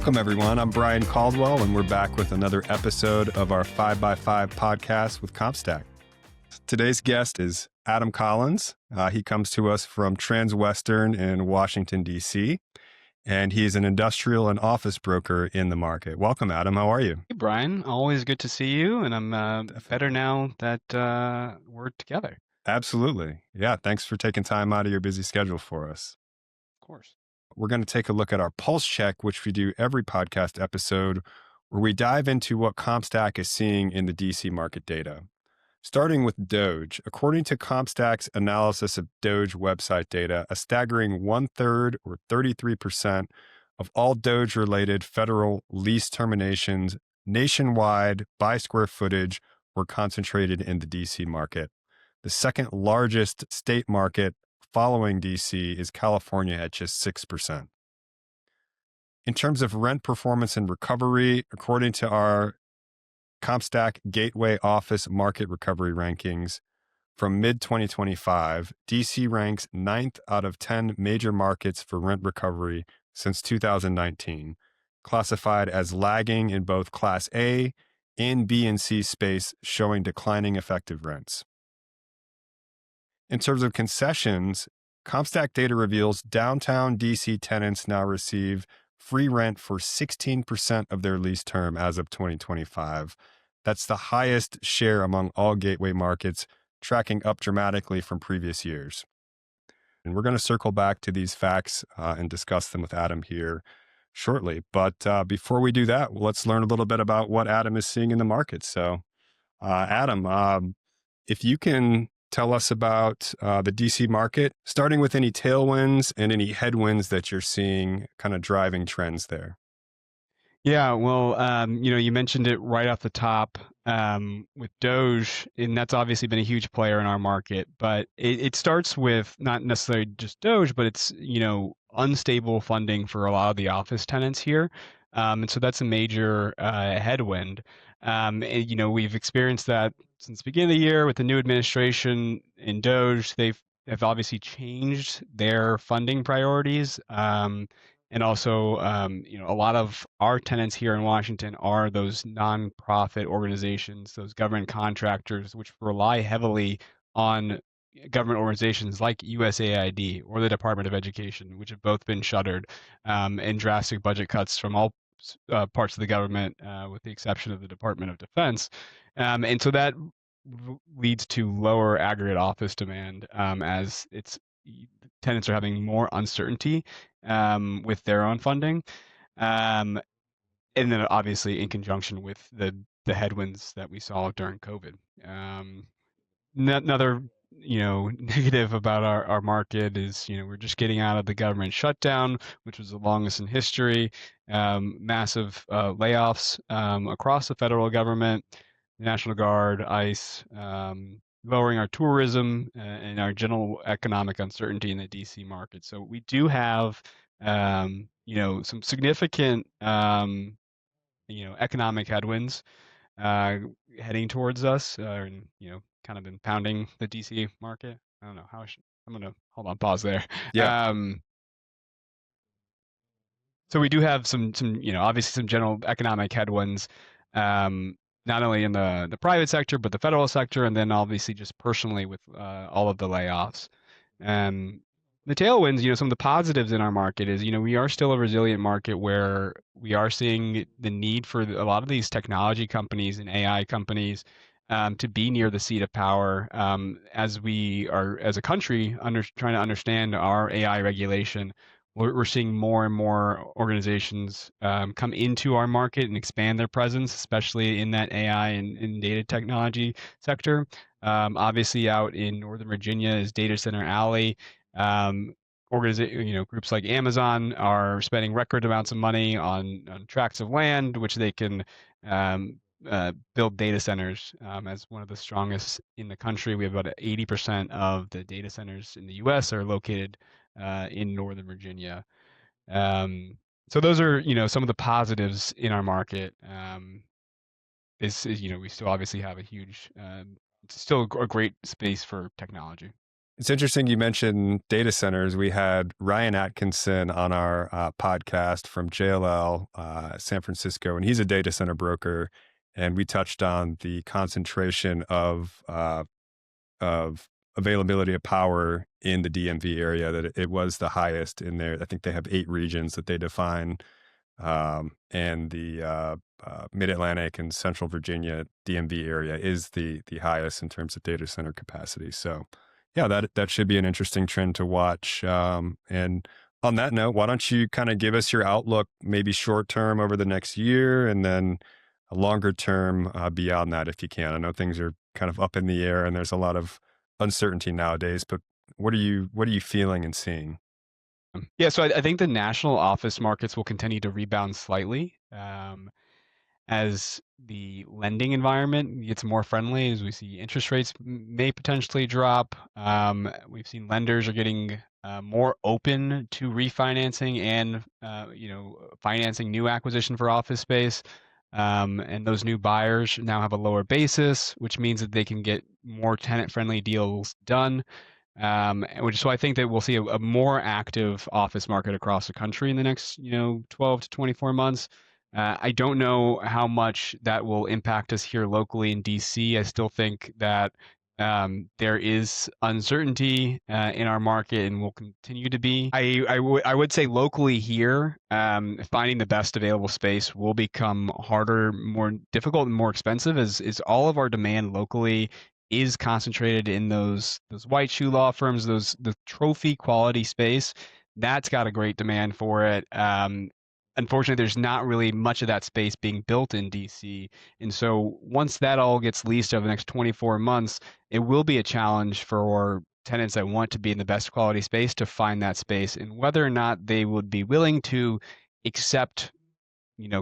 Welcome, everyone. I'm Brian Caldwell, and we're back with another episode of our 5x5 podcast with CompStak. Today's guest is Adam Collins. He comes to us from Transwestern in Washington, D.C., and he's an industrial and office broker in the market. Welcome, Adam. How are you? Hey, Brian. Always good to see you, and I'm better now that we're together. Absolutely. Yeah, thanks for taking time out of your busy schedule for us. Of course. We're going to take a look at our pulse check, which we do every podcast episode, where we dive into what CompStak is seeing in the DC market data. Starting with DOGE, according to CompStak's analysis of DOGE website data, a staggering 1/3 or 33% of all DOGE-related federal lease terminations nationwide by square footage were concentrated in the DC market. The second largest state market following DC is California at just 6%. In terms of rent performance and recovery, according to our CompStak Gateway Office Market Recovery Rankings from mid-2025, DC ranks 9th out of 10 major markets for rent recovery since 2019, classified as lagging in both Class A and B and C space, showing declining effective rents. In terms of concessions, CompStak data reveals downtown DC tenants now receive free rent for 16% of their lease term as of 2025. That's the highest share among all gateway markets, tracking up dramatically from previous years. And we're going to circle back to these facts and discuss them with Adam here shortly. But before we do that, let's learn a little bit about what Adam is seeing in the market. So, Adam, if you can tell us about the DC market, starting with any tailwinds and any headwinds that you're seeing kind of driving trends there. Yeah, well, you mentioned it right off the top with DOGE, and that's obviously been a huge player in our market. But it starts with not necessarily just DOGE, but it's, unstable funding for a lot of the office tenants here. And so that's a major headwind. We've experienced that since the beginning of the year with the new administration in DOGE. Have obviously changed their funding priorities. And also, a lot of our tenants here in Washington are those nonprofit organizations, those government contractors, which rely heavily on government organizations like USAID or the Department of Education, which have both been shuttered, and drastic budget cuts from all parts of the government, with the exception of the Department of Defense. And so that leads to lower aggregate office demand, as tenants are having more uncertainty with their own funding. And then obviously in conjunction with the headwinds that we saw during COVID. Another, negative about our market is, we're just getting out of the government shutdown, which was the longest in history. Massive layoffs across the federal government, National Guard, ICE, lowering our tourism and our general economic uncertainty in the DC market. So we do have, some significant, economic headwinds heading towards us, and kind of been pounding the DC market. I don't know how I'm gonna hold on, pause there. Yeah. So we do have some, obviously some general economic headwinds, not only in the private sector, but the federal sector, and then obviously just personally with all of the layoffs. The tailwinds, some of the positives in our market is, we are still a resilient market where we are seeing the need for a lot of these technology companies and AI companies to be near the seat of power, as we are, as a country, trying to understand our AI regulation. We're seeing more and more organizations come into our market and expand their presence, especially in that AI and data technology sector. Obviously, out in Northern Virginia is Data Center Alley. Groups like Amazon are spending record amounts of money on tracts of land, which they can build data centers. As one of the strongest in the country, we have about 80% of the data centers in the U.S. are located in Northern Virginia. So those are, some of the positives in our market. We still obviously have a huge, it's still a great space for technology. It's interesting you mentioned data centers. We had Ryan Atkinson on our podcast from JLL, San Francisco, and he's a data center broker. And we touched on the concentration of availability of power in the DMV area. That it was the highest in there. I think they have 8 regions that they define, and the Mid Atlantic and Central Virginia DMV area is the highest in terms of data center capacity. So, yeah, that should be an interesting trend to watch. And on that note, why don't you kind of give us your outlook, maybe short term over the next year, and then a longer term beyond that, if you can. I know things are kind of up in the air, and there's a lot of uncertainty nowadays. But what are you feeling and seeing? Yeah, so I think the national office markets will continue to rebound slightly. As the lending environment gets more friendly, as we see interest rates may potentially drop. We've seen lenders are getting more open to refinancing and financing new acquisition for office space. And those new buyers now have a lower basis, which means that they can get more tenant-friendly deals done. Which so I think that we'll see a more active office market across the country in the next 12 to 24 months. I don't know how much that will impact us here locally in DC. I still think that there is uncertainty in our market and will continue to be. I would say locally here, finding the best available space will become harder, more difficult, and more expensive as is all of our demand locally is concentrated in those white shoe law firms, the trophy quality space. That's got a great demand for it. Unfortunately, there's not really much of that space being built in DC. And so once that all gets leased over the next 24 months, it will be a challenge for tenants that want to be in the best quality space to find that space and whether or not they would be willing to accept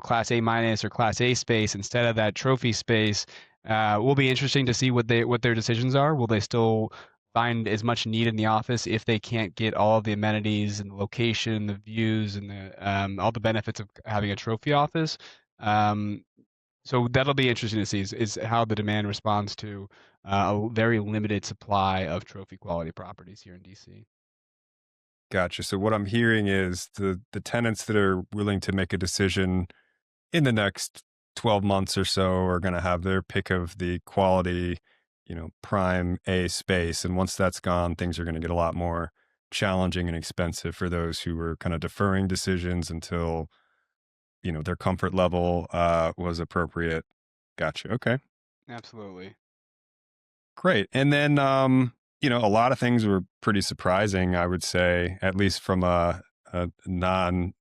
Class A minus or Class A space instead of that trophy space. Will be interesting to see what their decisions are. Will they still find as much need in the office if they can't get all of the amenities and the location, the views, and all the benefits of having a trophy office? Um, so that'll be interesting to see is how the demand responds to a very limited supply of trophy quality properties here in DC. Gotcha. So what I'm hearing is the tenants that are willing to make a decision in the next 12 months or so are going to have their pick of the quality, prime A space. And once that's gone, things are going to get a lot more challenging and expensive for those who were kind of deferring decisions until, their comfort level was appropriate. Gotcha. Okay. Absolutely. Great. And then, a lot of things were pretty surprising, I would say, at least from a non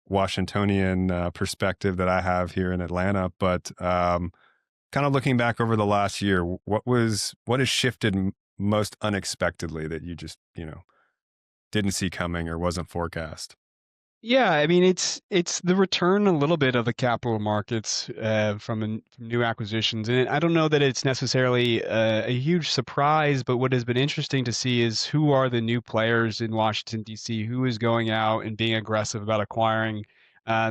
Washingtonian perspective that I have here in Atlanta. But kind of looking back over the last year, what has shifted most unexpectedly that you just, didn't see coming or wasn't forecast? Yeah, I mean it's the return a little bit of the capital markets from new acquisitions, and I don't know that it's necessarily a huge surprise. But what has been interesting to see is who are the new players in Washington D.C. Who is going out and being aggressive about acquiring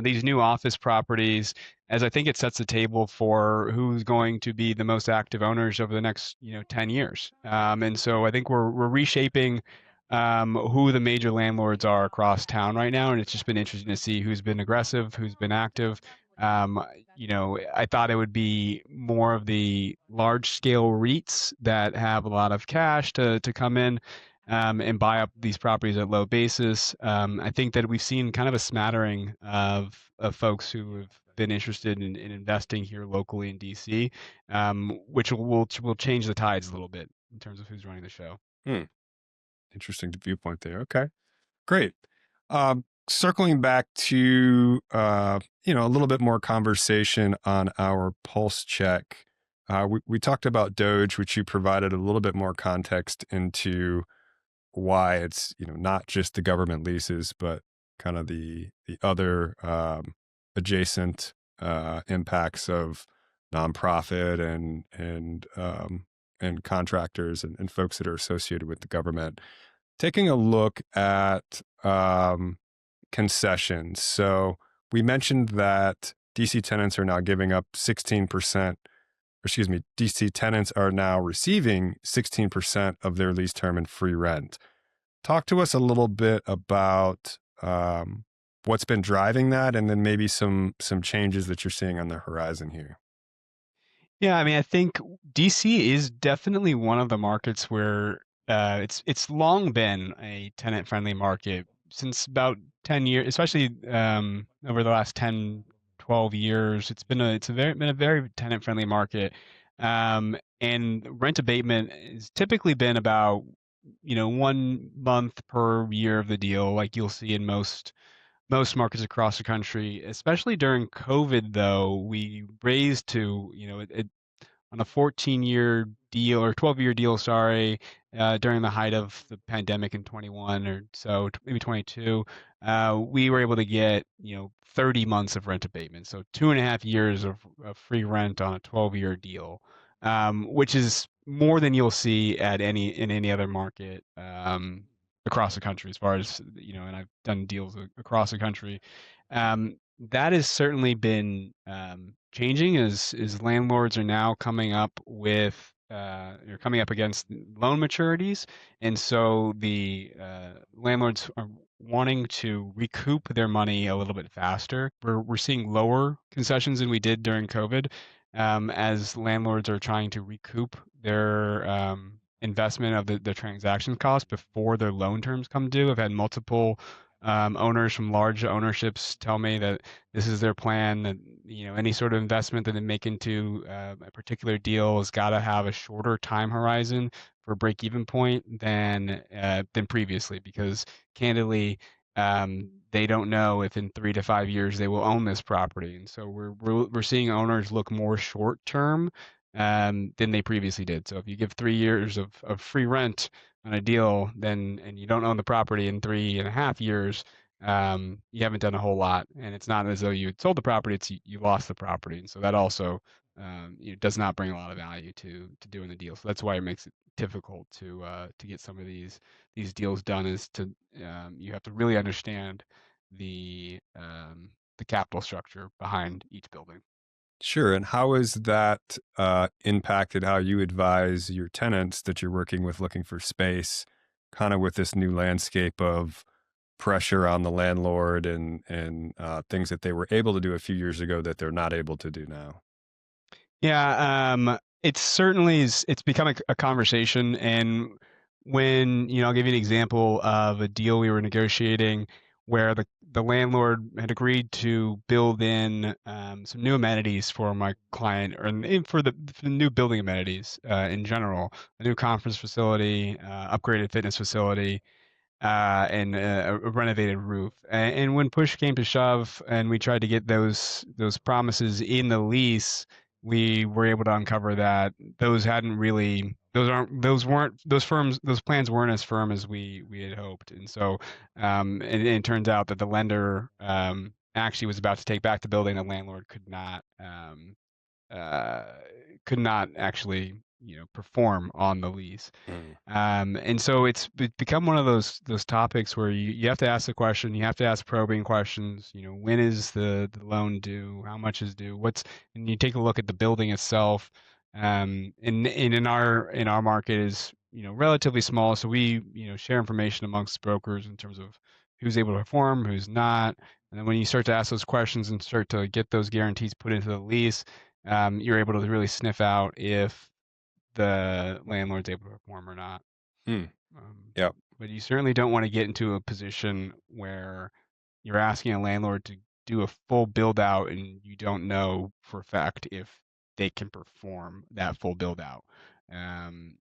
these new office properties, as I think it sets the table for who's going to be the most active owners over the next 10 years. And so I think we're reshaping who the major landlords are across town right now, and it's just been interesting to see who's been aggressive, who's been active. Um, I thought it would be more of the large scale REITs that have a lot of cash to come in and buy up these properties at low basis. I think that we've seen kind of a smattering of folks who have been interested in investing here locally in DC, which will change the tides a little bit in terms of who's running the show. Hmm. Interesting viewpoint there. Okay. Great. Circling back to a little bit more conversation on our pulse check. We talked about DOGE, which you provided a little bit more context into why it's not just the government leases, but kind of the other adjacent impacts of nonprofit and contractors and folks that are associated with the government. Taking a look at concessions. So we mentioned that DC tenants are now giving up 16% DC tenants are now receiving 16% of their lease term in free rent. Talk to us a little bit about what's been driving that, and then maybe some changes that you're seeing on the horizon here. Yeah, I mean, I think DC is definitely one of the markets where it's long been a tenant-friendly market since about 10 years, especially over the last 10, 12 years. Been a very tenant-friendly market. And rent abatement has typically been about, 1 month per year of the deal, like you'll see in most markets across the country. Especially during COVID, though, we raised to, on a 14-year deal or 12-year deal, sorry, during the height of the pandemic in 21 or so, maybe 22, we were able to get, 30 months of rent abatement. So 2.5 years of free rent on a 12-year deal, which is more than you'll see in any other market across the country, as far as, and I've done deals across the country. That has certainly been changing as landlords are now coming up with or coming up against loan maturities, and so the landlords are wanting to recoup their money a little bit faster. We're seeing lower concessions than we did during COVID, as landlords are trying to recoup their investment of the transaction cost before their loan terms come due. I've had multiple owners from large ownerships tell me that this is their plan, that any sort of investment that they make into a particular deal has got to have a shorter time horizon for break even point than previously, because candidly, they don't know if in 3 to 5 years they will own this property. And so we're seeing owners look more short term than they previously did. So if you give 3 years of free rent on a deal, and you don't own the property in 3.5 years, you haven't done a whole lot. And it's not as though you had sold the property; it's you lost the property. And so that also does not bring a lot of value to doing the deal. So that's why it makes it difficult to get some of these deals done. Is to you have to really understand the capital structure behind each building. Sure. And how has that impacted how you advise your tenants that you're working with looking for space, kind of with this new landscape of pressure on the landlord and things that they were able to do a few years ago that they're not able to do now? Yeah, it's become a conversation. And when, I'll give you an example of a deal we were negotiating where the landlord had agreed to build in some new amenities for my client, or for the new building amenities in general, a new conference facility, upgraded fitness facility, and a renovated roof. And when push came to shove, and we tried to get those promises in the lease, we were able to uncover that those plans weren't as firm as we had hoped. And so, and it turns out that the lender actually was about to take back the building. The landlord uh, could not actually perform on the lease. Mm. And so it's become one of those topics where you have to ask the question, you have to ask probing questions. When is the loan due? How much is due? And you take a look at the building itself. And in our market is relatively small, so we share information amongst brokers in terms of who's able to perform, who's not. And then when you start to ask those questions and start to get those guarantees put into the lease, you're able to really sniff out if the landlord's able to perform or not. Mm. Um, Yep. but you certainly don't want to get into a position where you're asking a landlord to do a full build out and you don't know for a fact if they can perform that full build out.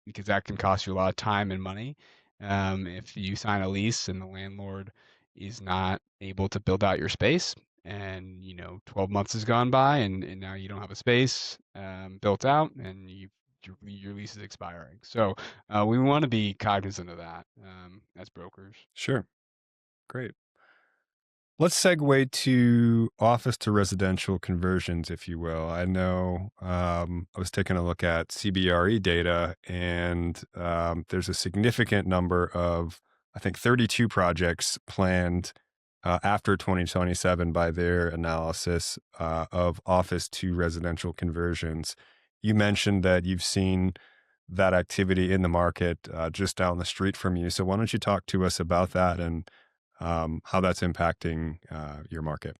Because that can cost you a lot of time and money. If you sign a lease and the landlord is not able to build out your space, and 12 months has gone by, and now you don't have a space built out, and your lease is expiring. So we want to be cognizant of that as brokers. Sure. Great. Let's segue to office to residential conversions, if you will. I know I was taking a look at CBRE data, and there's a significant number of, I think, 32 projects planned after 2027 by their analysis of office to residential conversions. you mentioned that you've seen that activity in the market just down the street from you. So why don't you talk to us about that and how that's impacting your market?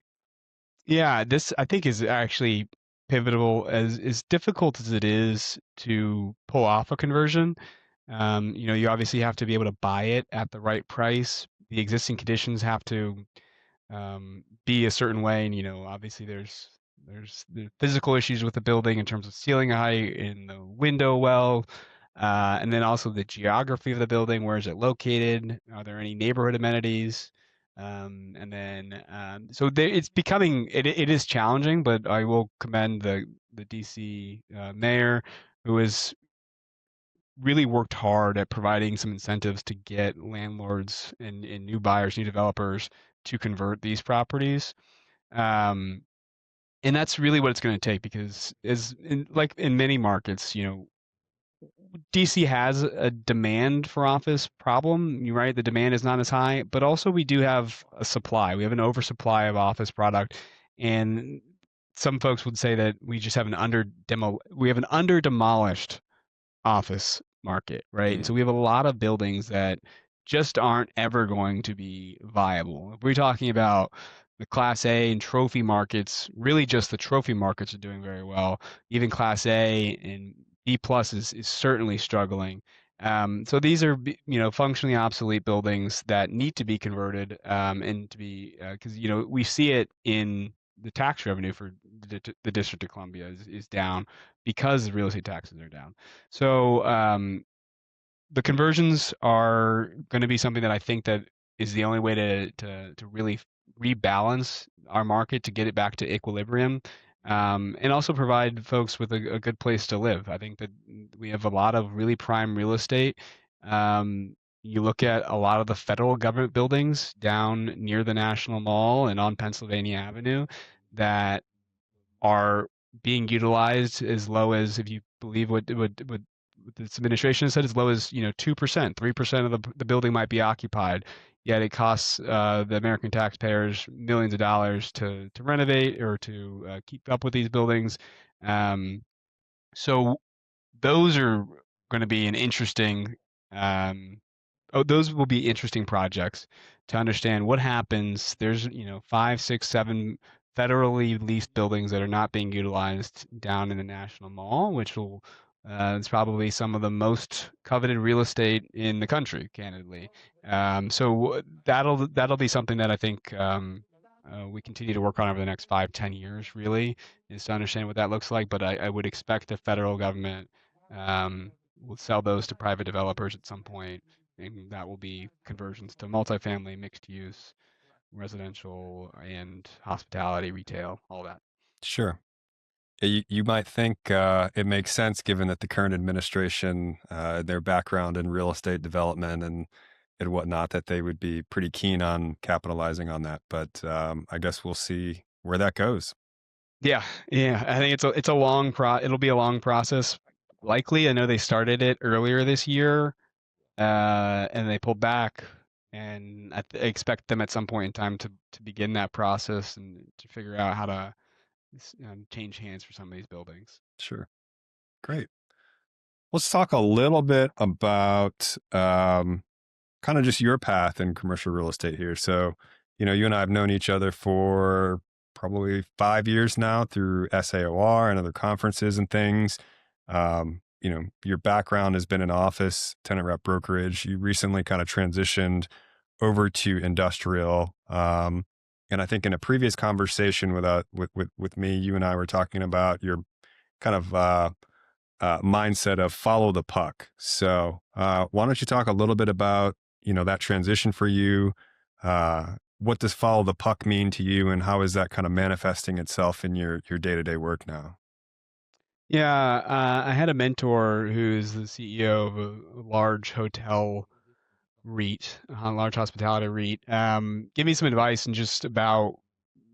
Yeah, this I think is actually pivotal. As difficult as it is to pull off a conversion. You obviously have to be able to buy it at the right price. The existing conditions have to be a certain way. And obviously there's the physical issues with the building in terms of ceiling height and the window well, and then also the geography of the building. Where is it located? Are there any neighborhood amenities? And then so it's becoming it is challenging, but I will commend the DC mayor who has really worked hard at providing some incentives to get landlords and new buyers, new developers to convert these properties. Um, and that's really what it's going to take because like in many markets, DC has a demand for office problem. You're right, the demand is not as high, but also we do have a supply. We have an oversupply of office product, and some folks would say that we just have we have an under demolished office market, right? And Mm. so we have a lot of buildings that just aren't ever going to be viable. If we're talking about the Class A and trophy markets, really just the trophy markets are doing very well. Even Class A and B plus is certainly struggling. So these are, functionally obsolete buildings that need to be converted and to be because we see it in the tax revenue for the District of Columbia is down because the real estate taxes are down. So the conversions are going to be something that I think that is the only way to really rebalance our market to get it back to equilibrium, and also provide folks with a good place to live. I think that we have a lot of really prime real estate. You look at a lot of the federal government buildings down near the National Mall and on Pennsylvania Avenue that are being utilized as low as, if you believe what this administration has said, as low as 2%, 3% of the building might be occupied. Yet it costs the American taxpayers millions of dollars to renovate or to keep up with these buildings. Um, so those are going to be an interesting um, those will be interesting projects to understand what happens. There's, five, six, seven federally leased buildings that are not being utilized down in the National Mall, which will it's probably some of the most coveted real estate in the country, candidly. So that'll be something that I think we continue to work on over the next 5, 10 years. Really, is to understand what that looks like. But I would expect the federal government um, will sell those to private developers at some point, and that will be conversions to multifamily, mixed use, residential, and hospitality, retail, all that. Sure. You might think it makes sense given that the current administration, their background in real estate development and whatnot, that they would be pretty keen on capitalizing on that. But I guess we'll see where that goes. Yeah, yeah. I think it'll be a long process. Likely, I know they started it earlier this year, and they pulled back, and I expect them at some point in time to begin that process and to figure out how to change hands for some of these buildings. Sure. Great. Let's talk a little bit about kind of just your path in commercial real estate here. So, you and I have known each other for probably 5 years now through SAOR and other conferences and things. Your background has been in office, tenant rep brokerage. You recently kind of transitioned over to industrial. And I think in a previous conversation with me, you and I were talking about your kind of mindset of follow the puck. So why don't you talk a little bit about, that transition for you? What does follow the puck mean to you, and how is that kind of manifesting itself in your day-to-day work now? Yeah, I had a mentor who's the CEO of a large hotel REIT, a large hospitality REIT. Give me some advice and just about,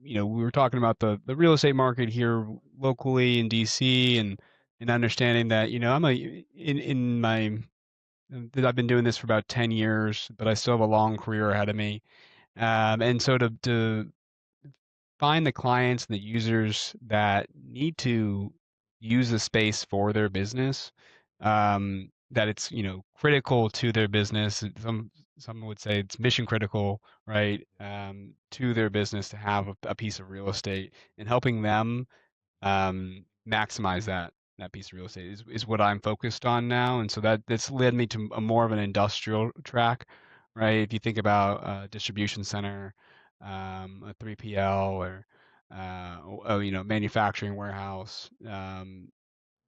we were talking about the real estate market here locally in DC, and understanding that, I'm in my that I've been doing this for about 10 years, but I still have a long career ahead of me. And so to find the clients and the users that need to use the space for their business, that it's, critical to their business. Some would say it's mission critical, right, to their business to have a piece of real estate, and helping them maximize that piece of real estate is what I'm focused on now. And so that's led me to a more of an industrial track, right? If you think about a distribution center, a 3PL, or manufacturing warehouse,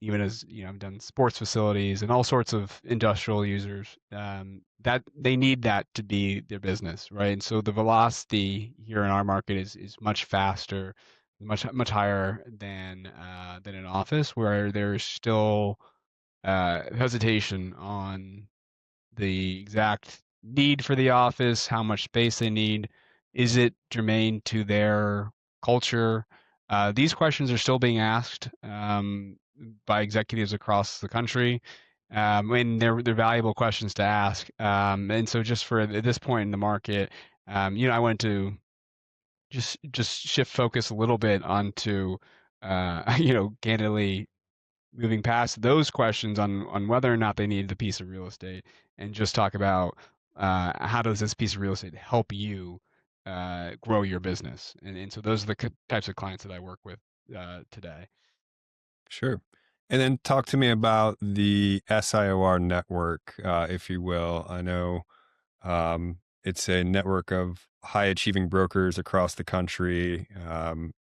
even as I've done sports facilities and all sorts of industrial users, that they need that to be their business, right? And so the velocity here in our market is much faster, much higher than an office, where there's still hesitation on the exact need for the office, how much space they need, is it germane to their culture? These questions are still being asked by executives across the country, and they're valuable questions to ask. And so, just for at this point in the market, I wanted to just shift focus a little bit onto, candidly moving past those questions on whether or not they need the piece of real estate, and just talk about how does this piece of real estate help you grow your business. And so those are the types of clients that I work with today. Sure. And then talk to me about the SIOR network, if you will. I know it's a network of high achieving brokers across the country.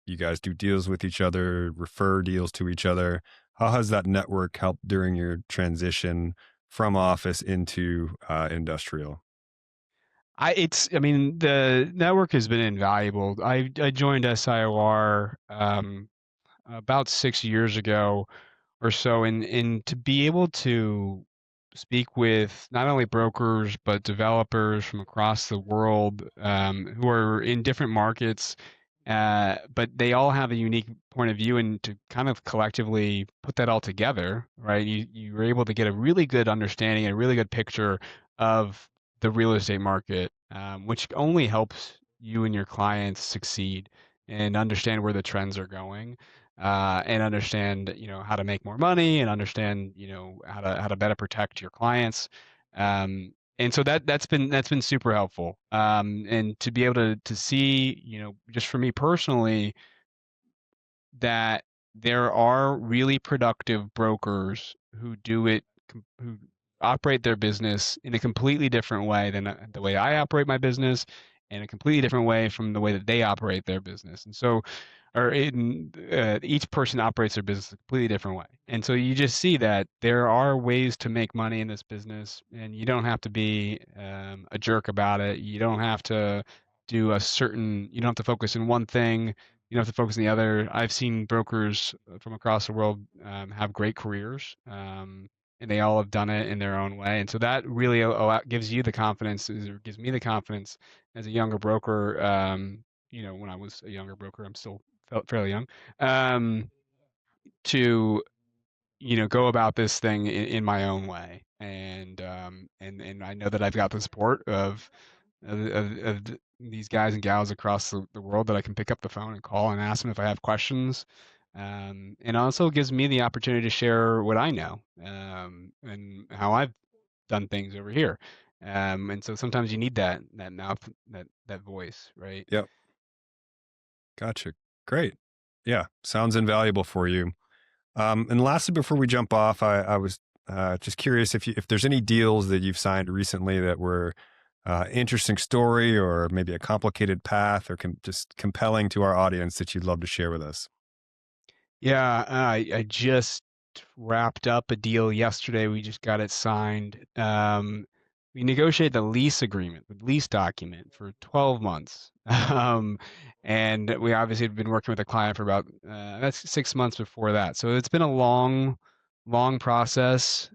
You guys do deals with each other, refer deals to each other. How has that network helped during your transition from office into industrial? I mean, the network has been invaluable. I joined SIOR about 6 years ago or so, and to be able to speak with not only brokers but developers from across the world, who are in different markets, but they all have a unique point of view, and to kind of collectively put that all together, right? You were able to get a really good understanding and a really good picture of the real estate market, which only helps you and your clients succeed and understand where the trends are going, and understand, how to make more money, and understand, how to better protect your clients. And so that's been super helpful. And to be able to see, just for me personally, that there are really productive brokers who do it, who operate their business in a completely different way than the way I operate my business, and a completely different way from the way that they operate their business. And so, or in each person operates their business a completely different way. And so you just see that there are ways to make money in this business, and you don't have to be a jerk about it. You don't have to you don't have to focus on one thing. You don't have to focus on the other. I've seen brokers from across the world have great careers, and they all have done it in their own way. And so that really gives you the confidence, or gives me the confidence as a younger broker. When I was a younger broker, I'm still felt fairly young, to go about this thing in my own way. And I know that I've got the support of these guys and gals across the world, that I can pick up the phone and call and ask them if I have questions. And also gives me the opportunity to share what I know, and how I've done things over here. And so sometimes you need that mouth, that voice, right? Yep. Gotcha. Great. Yeah. Sounds invaluable for you. And lastly, before we jump off, I was just curious if there's any deals that you've signed recently that were interesting story, or maybe a complicated path, or just compelling to our audience, that you'd love to share with us. Yeah, I just wrapped up a deal yesterday. We just got it signed. We negotiated the lease agreement, the lease document, for 12 months. And we obviously have been working with the client for about that's 6 months before that. So it's been a long process.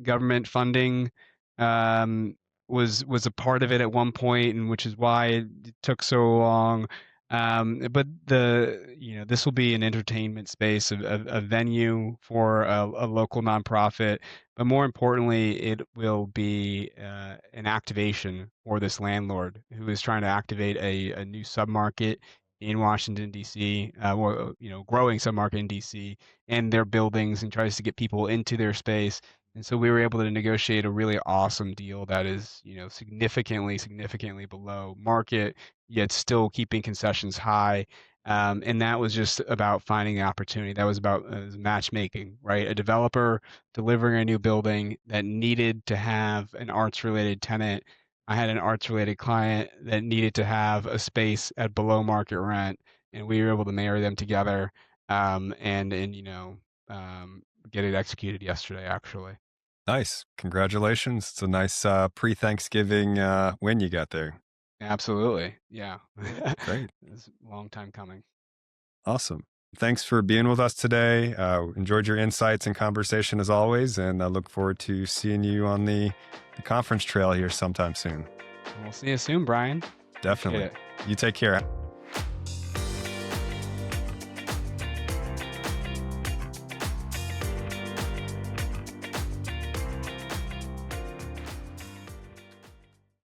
Government funding um, was a part of it at one point, and which is why it took so long. But this will be an entertainment space, a venue for a local nonprofit, but more importantly, it will be an activation for this landlord who is trying to activate a new submarket in Washington, D.C., or, growing submarket in D.C. and their buildings and tries to get people into their space. And so we were able to negotiate a really awesome deal that is, significantly below market, yet still keeping concessions high. And that was just about finding the opportunity. That was about matchmaking, right? A developer delivering a new building that needed to have an arts related tenant. I had an arts related client that needed to have a space at below market rent, and we were able to marry them together, and get it executed yesterday, actually. Nice. Congratulations. It's a nice pre-Thanksgiving win you got there. Absolutely. Yeah. Great. It's a long time coming. Awesome. Thanks for being with us today. Enjoyed your insights and conversation as always, and I look forward to seeing you on the conference trail here sometime soon. We'll see you soon, Brian. Definitely. Appreciate it. You take care.